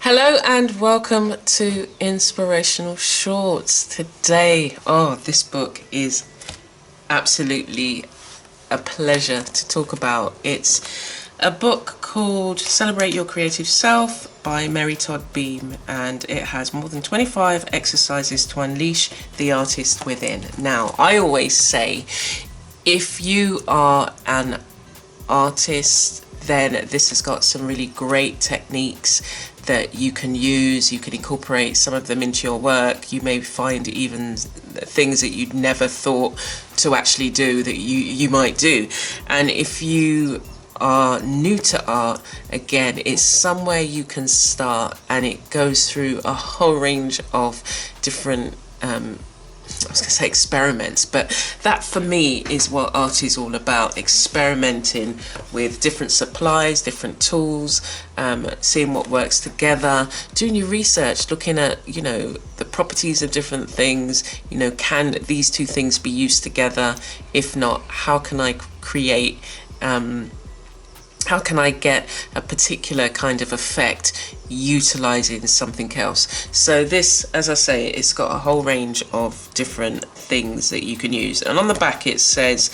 Hello and welcome to Inspirational Shorts. Today, this book is absolutely a pleasure to talk about. It's a book called Celebrate Your Creative Self by Mary Todd Beam, and it has more than 25 exercises to unleash the artist within. Now, I always say, if you are an artist, then this has got some really great techniques that you can use. You can incorporate some of them into your work. You may find even things that you'd never thought to actually do that you might do. And if you are new to art, again, it's somewhere you can start, and it goes through a whole range of different I was going to say experiments, but that for me is what art is all about: experimenting with different supplies, different tools, seeing what works together, doing your research, looking at, the properties of different things. Can these two things be used together? If not, how can I create, how can I get a particular kind of effect utilizing something else? So this, as I say, it's got a whole range of different things that you can use. And on the back it says,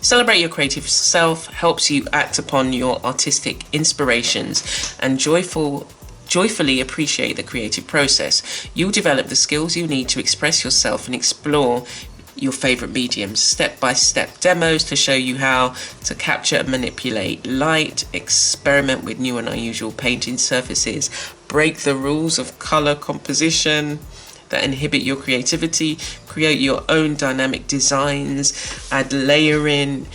celebrate your creative self, helps you act upon your artistic inspirations and joyfully appreciate the creative process. You'll develop the skills you need to express yourself and explore your favorite mediums. Step-by-step demos to show you how to capture and manipulate light, experiment with new and unusual painting surfaces, break the rules of color composition that inhibit your creativity, create your own dynamic designs, add layering,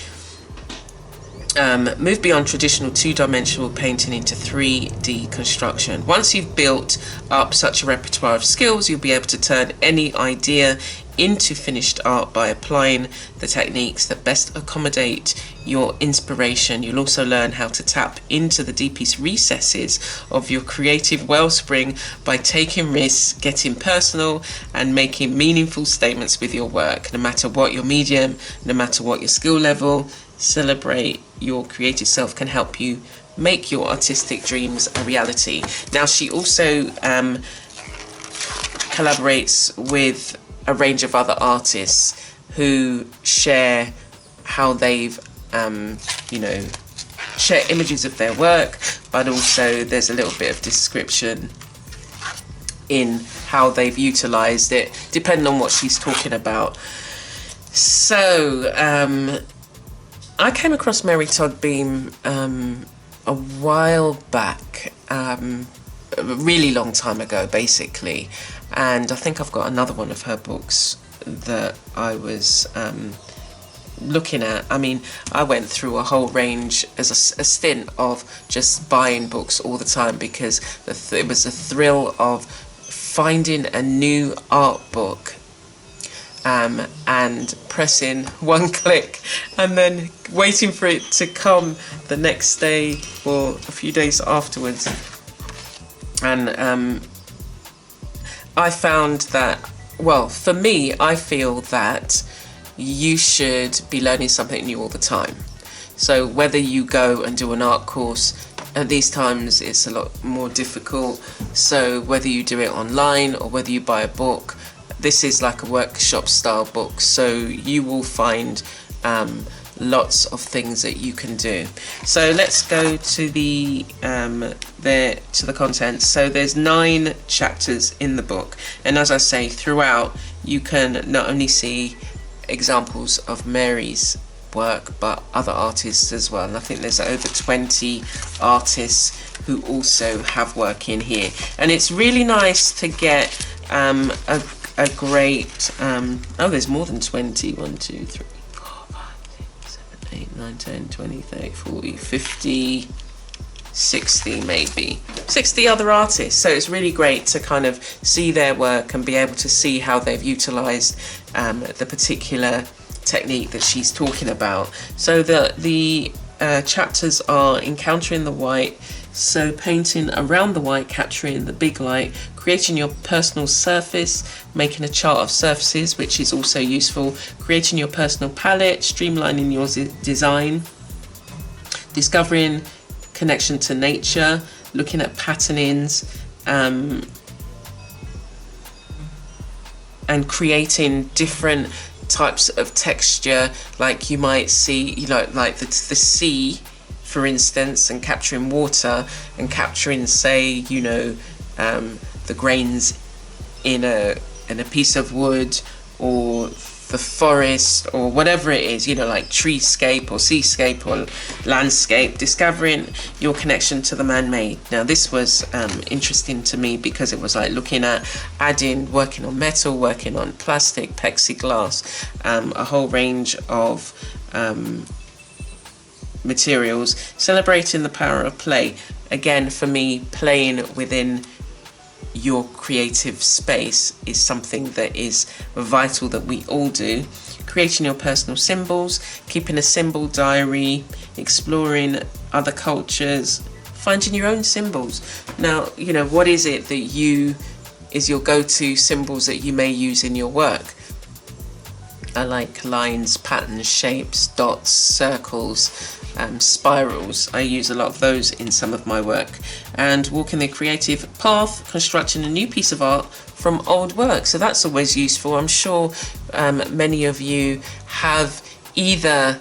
move beyond traditional two-dimensional painting into 3D construction. Once you've built up such a repertoire of skills, you'll be able to turn any idea into finished art by applying the techniques that best accommodate your inspiration. You'll also learn how to tap into the deepest recesses of your creative wellspring by taking risks, getting personal, and making meaningful statements with your work. No matter what your medium, no matter what your skill level, Celebrate Your Creative Self can help you make your artistic dreams a reality. Now, she also collaborates with a range of other artists who share how they've, share images of their work, but also there's a little bit of description in how they've utilized it, depending on what she's talking about. So, I came across Mary Todd Beam a while back, a really long time ago, basically. And I think I've got another one of her books that I was looking at. I mean, I went through a whole range as a stint of just buying books all the time, because it was the thrill of finding a new art book and pressing one click and then waiting for it to come the next day or a few days afterwards. And I found that, well, for me, I feel that you should be learning something new all the time. So whether you go and do an art course, at these times it's a lot more difficult. So whether you do it online or whether you buy a book, this is like a workshop style book. So you will find lots of things that you can do. So let's go to the content. So there's 9 chapters in the book, and as I say, throughout you can not only see examples of Mary's work but other artists as well. And I think there's over 20 artists who also have work in here, and it's really nice to get a great there's more than 20. 1, 2, 3, 4, 5, 6, 7, 8, 9, 10, 20, 30, 40, 50, 60, maybe 60 other artists. So it's really great to kind of see their work and be able to see how they've utilized the particular technique that she's talking about. So the chapters are encountering the white, so painting around the white, capturing the big light, creating your personal surface, making a chart of surfaces, which is also useful, creating your personal palette, streamlining your design, discovering connection to nature, looking at patternings, and creating different types of texture. Like you might see, you know, like the sea, for instance, and capturing water and capturing, say, you know, the grains in a piece of wood, or the forest, or whatever it is, you know, like treescape or seascape or landscape, discovering your connection to the man-made. Now this was interesting to me because it was like looking at working on metal, working on plastic, plexiglass, a whole range of materials, celebrating the power of play. Again, for me, playing within your creative space is something that is vital, that we all do. Creating your personal symbols, keeping a symbol diary, exploring other cultures, finding your own symbols. Now, you know, what is it that is your go-to symbols that you may use in your work? I like lines, patterns, shapes, dots, circles, spirals. I use a lot of those in some of my work. And walking the creative path, constructing a new piece of art from old work. So that's always useful. I'm sure many of you have either,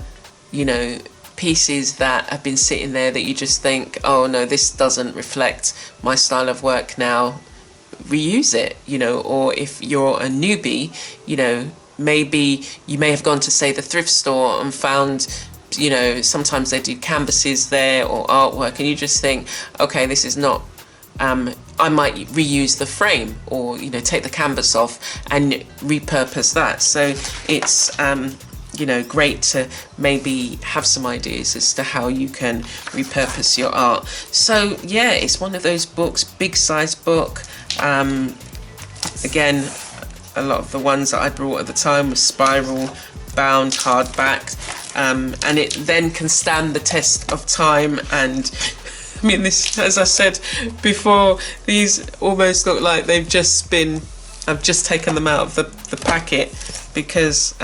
you know, pieces that have been sitting there that you just think, oh no, this doesn't reflect my style of work now, reuse it, you know. Or if you're a newbie, you know, maybe you may have gone to, say, the thrift store and found, you know, sometimes they do canvases there or artwork, and you just think, okay, this is not, I might reuse the frame, or, you know, take the canvas off and repurpose that. So it's, you know, great to maybe have some ideas as to how you can repurpose your art. So yeah, it's one of those books, big size book. Again, a lot of the ones that I brought at the time were spiral bound, hardback, and it then can stand the test of time. And I mean, this, as I said before, these almost look like they've just been, I've just taken them out of the packet, because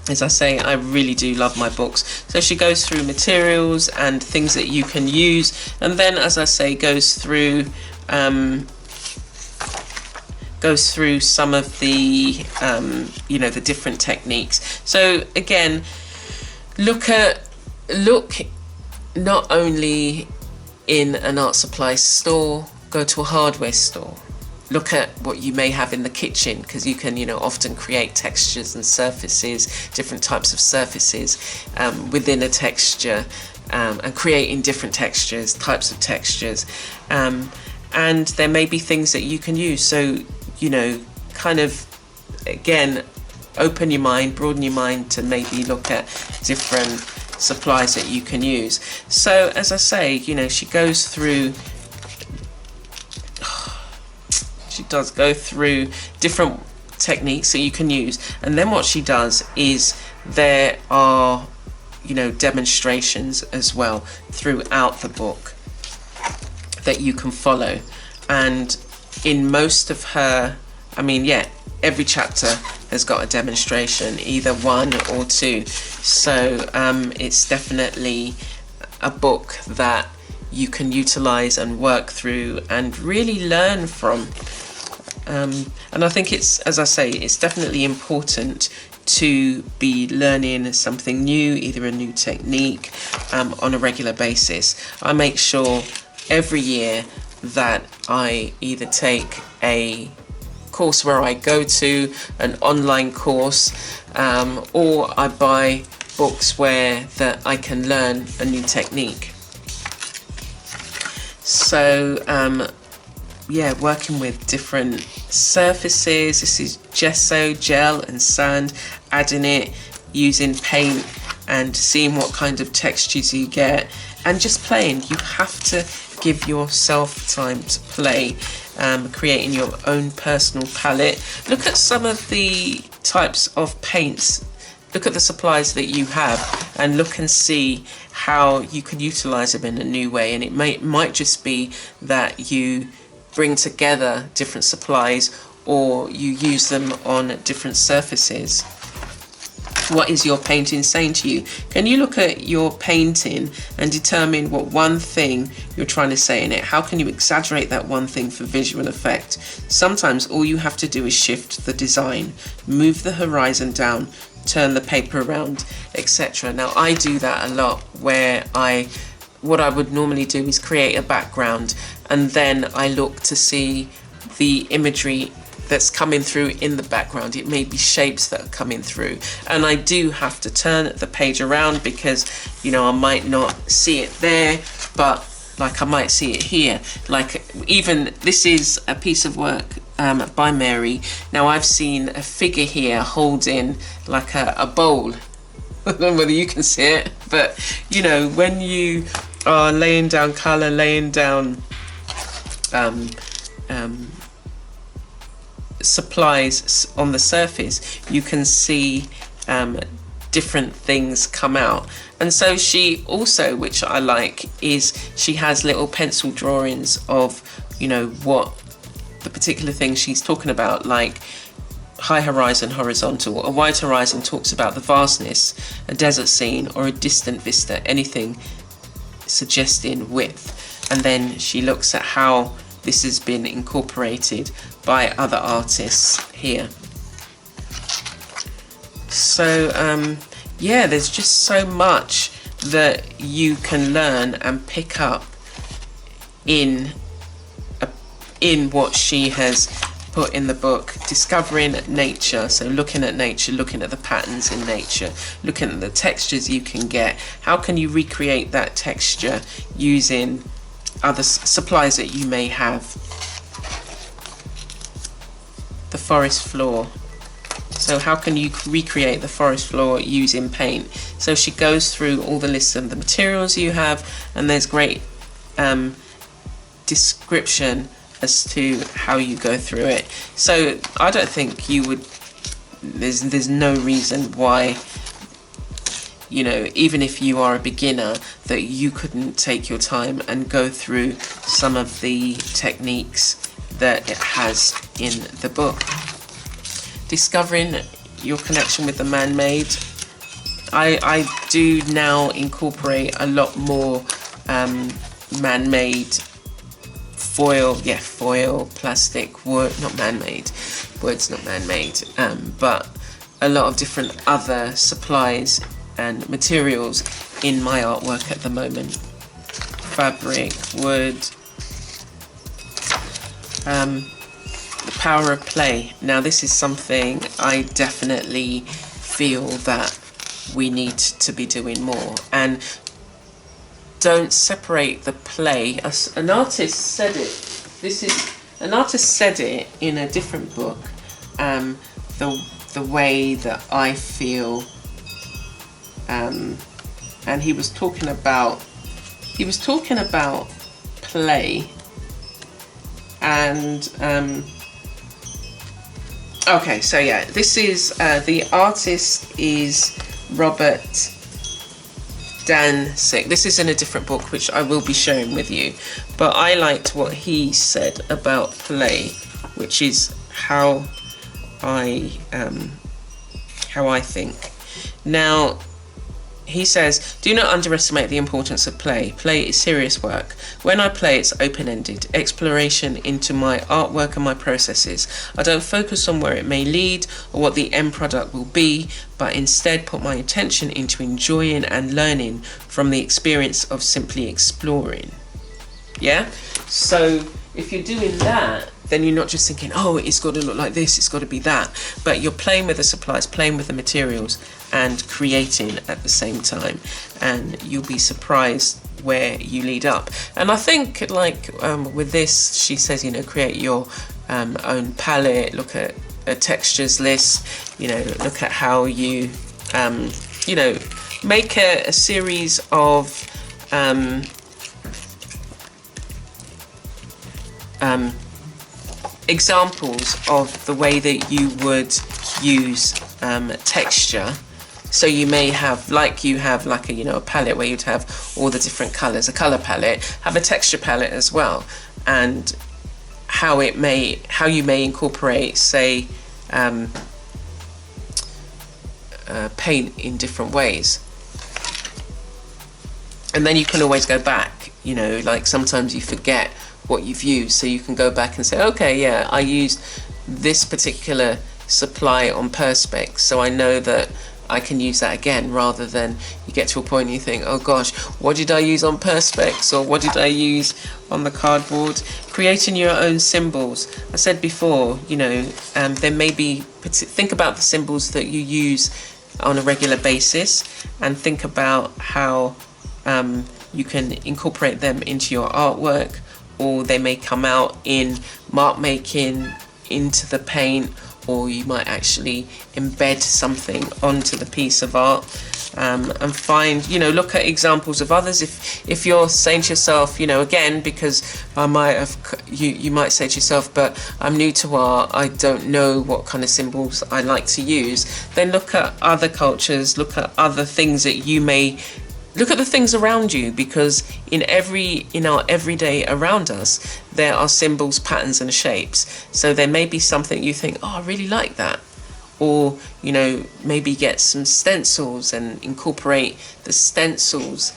as I say, I really do love my books. So she goes through materials and things that you can use, and then, as I say, goes through some of the you know, the different techniques. So again, look not only in an art supply store, go to a hardware store. Look at what you may have in the kitchen, because you can, you know, often create textures and surfaces, different types of surfaces within a texture, and creating different textures, types of textures, and there may be things that you can use. So, you know, kind of, again, open your mind, broaden your mind to maybe look at different supplies that you can use. So as I say, you know, she does go through different techniques that you can use, and then what she does is there are, you know, demonstrations as well throughout the book that you can follow. And in most of her, I mean, yeah, every chapter has got a demonstration, either one or two. So it's definitely a book that you can utilize and work through and really learn from. And I think it's, as I say, it's definitely important to be learning something new, either a new technique, on a regular basis. I make sure every year that I either take a course where I go to an online course, or I buy books where that I can learn a new technique. So yeah, working with different surfaces. This is gesso, gel and sand, adding it, using paint and seeing what kind of textures you get, and just playing. You have to give yourself time to play, creating your own personal palette. Look at some of the types of paints, look at the supplies that you have, and look and see how you can utilize them in a new way. And it might just be that you bring together different supplies, or you use them on different surfaces. What is your painting saying to you? Can you look at your painting and determine what one thing you're trying to say in it? How can you exaggerate that one thing for visual effect? Sometimes all you have to do is shift the design, move the horizon down, turn the paper around, etc. Now I do that a lot, where what I would normally do is create a background, and then I look to see the imagery that's coming through in the background. It may be shapes that are coming through, and I do have to turn the page around because, you know, I might not see it there, but like I might see it here. Like, even this is a piece of work by Mary. Now I've seen a figure here holding like a bowl. I don't know whether you can see it, but you know, when you are laying down colour, laying down supplies on the surface, you can see different things come out. And so she also, which I like, is she has little pencil drawings of, you know, what the particular thing she's talking about, like high horizon, horizontal. A wide horizon talks about the vastness, a desert scene or a distant vista, anything suggesting width. And then she looks at how this has been incorporated by other artists here. So yeah, there's just so much that you can learn and pick up in what she has put in the book. Discovering nature, so looking at nature, looking at the patterns in nature, looking at the textures you can get. How can you recreate that texture using other supplies that you may have? The forest floor. So how can you recreate the forest floor using paint? So she goes through all the lists of the materials you have, and there's great description as to how you go through it. So I don't think you would, there's no reason why, you know, even if you are a beginner, that you couldn't take your time and go through some of the techniques that it has in the book. Discovering your connection with the man-made. I do now incorporate a lot more man-made foil, plastic, wood, not man-made, wood's not man-made, but a lot of different other supplies and materials in my artwork at the moment. Fabric, wood, the power of play. Now this is something I definitely feel that we need to be doing more, and don't separate the play. An artist said it. An artist said it in a different book. The way that I feel, and he was talking about play, and okay, so yeah, this is the artist is Robert Danzig. This is in a different book, which I will be sharing with you, but I liked what he said about play, which is how I think. Now, he says, do not underestimate the importance of play. Play is serious work. When I play, it's open-ended, exploration into my artwork and my processes. I don't focus on where it may lead or what the end product will be, but instead put my attention into enjoying and learning from the experience of simply exploring. Yeah? So if you're doing that, then you're not just thinking, oh, it's got to look like this, it's got to be that, but you're playing with the supplies, playing with the materials, and creating at the same time, and you'll be surprised where you lead up. And I think, like with this, she says, you know, create your own palette, look at a textures list, you know, look at how you, you know, make a series of examples of the way that you would use texture. So you may have, like you have like a, you know, a palette where you'd have all the different colors, a color palette, have a texture palette as well, and how you may incorporate, say, paint in different ways. And then you can always go back, you know, like sometimes you forget what you've used, so you can go back and say, okay, yeah, I used this particular supply on Perspex, so I know that I can use that again, rather than you get to a point and you think, oh gosh, what did I use on Perspex, or what did I use on the cardboard? Creating your own symbols. I said before, you know, there may be, think about the symbols that you use on a regular basis, and think about how you can incorporate them into your artwork, or they may come out in mark making into the paint, or you might actually embed something onto the piece of art, and find, you know, look at examples of others. If you're saying to yourself, you know, again, because I might have, you might say to yourself, but I'm new to art, I don't know what kind of symbols I like to use, then look at other cultures, look at other things that you may, look at the things around you, because in our everyday around us, there are symbols, patterns and shapes. So there may be something you think, oh, I really like that. Or, you know, maybe get some stencils and incorporate the stencils,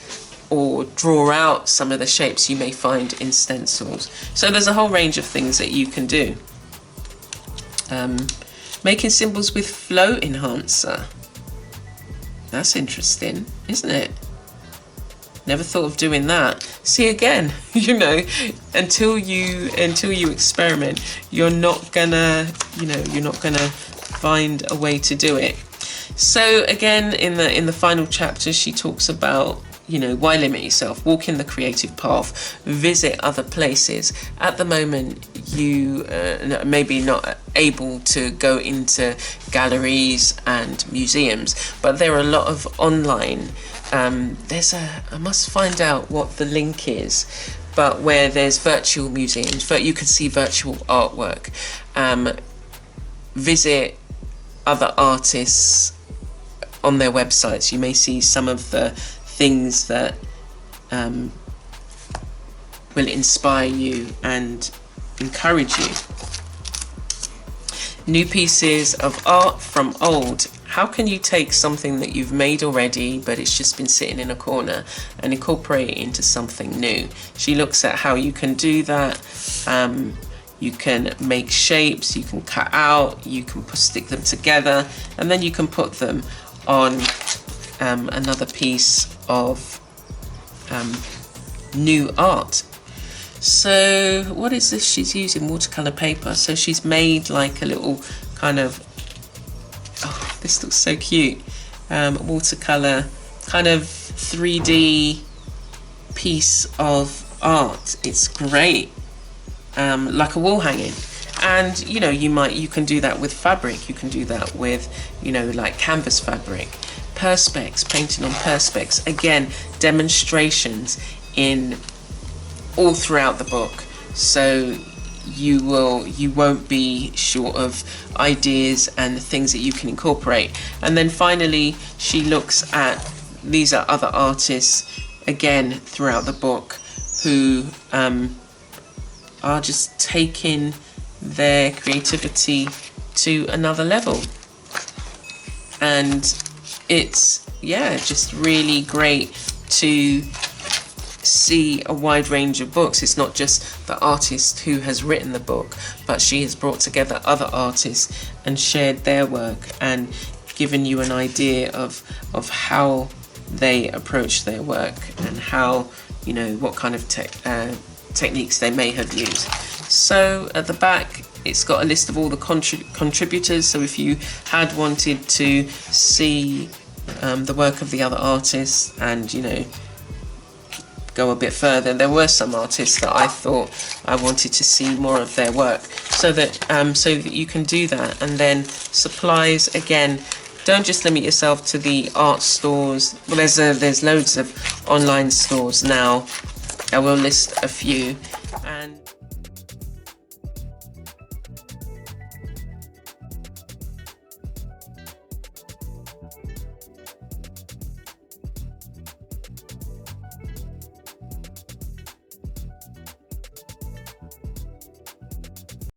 or draw out some of the shapes you may find in stencils. So there's a whole range of things that you can do. Making symbols with flow enhancer. That's interesting, isn't it? Never thought of doing that. See, again, you know, until you experiment, you're not gonna find a way to do it. So again, in the final chapter, she talks about, you know, why limit yourself? Walk in the creative path. Visit other places. At the moment, you maybe not able to go into galleries and museums, but there are a lot of online. I must find out what the link is, but where there's virtual museums, but you can see virtual artwork. Visit other artists on their websites. You may see some of the things that will inspire you and encourage you. New pieces of art from old. How can you take something that you've made already, but it's just been sitting in a corner, and incorporate it into something new? She looks at how you can do that. You can make shapes, you can cut out, you can stick them together, and then you can put them on another piece of new art. So what is this? She's using watercolor paper. So she's made like a little kind of, oh, this looks so cute, watercolor kind of 3D piece of art. It's great, like a wall hanging. And you know, you can do that with fabric, you can do that with, you know, like canvas fabric, perspex, painting on perspex. Again, demonstrations in all throughout the book, so you won't be short of ideas and things that you can incorporate. And then finally, she looks at, these are other artists again throughout the book who are just taking their creativity to another level, and it's, yeah, just really great to see a wide range of books. It's not just the artist who has written the book, but she has brought together other artists and shared their work and given you an idea of how they approach their work, and how, you know, what kind of techniques they may have used. So at the back, it's got a list of all the contributors. So if you had wanted to see the work of the other artists and, you know, go a bit further, there were some artists that I thought I wanted to see more of their work, so that you can do that. And then supplies, again, don't just limit yourself to the art stores. Well, there's loads of online stores now. I will list a few. And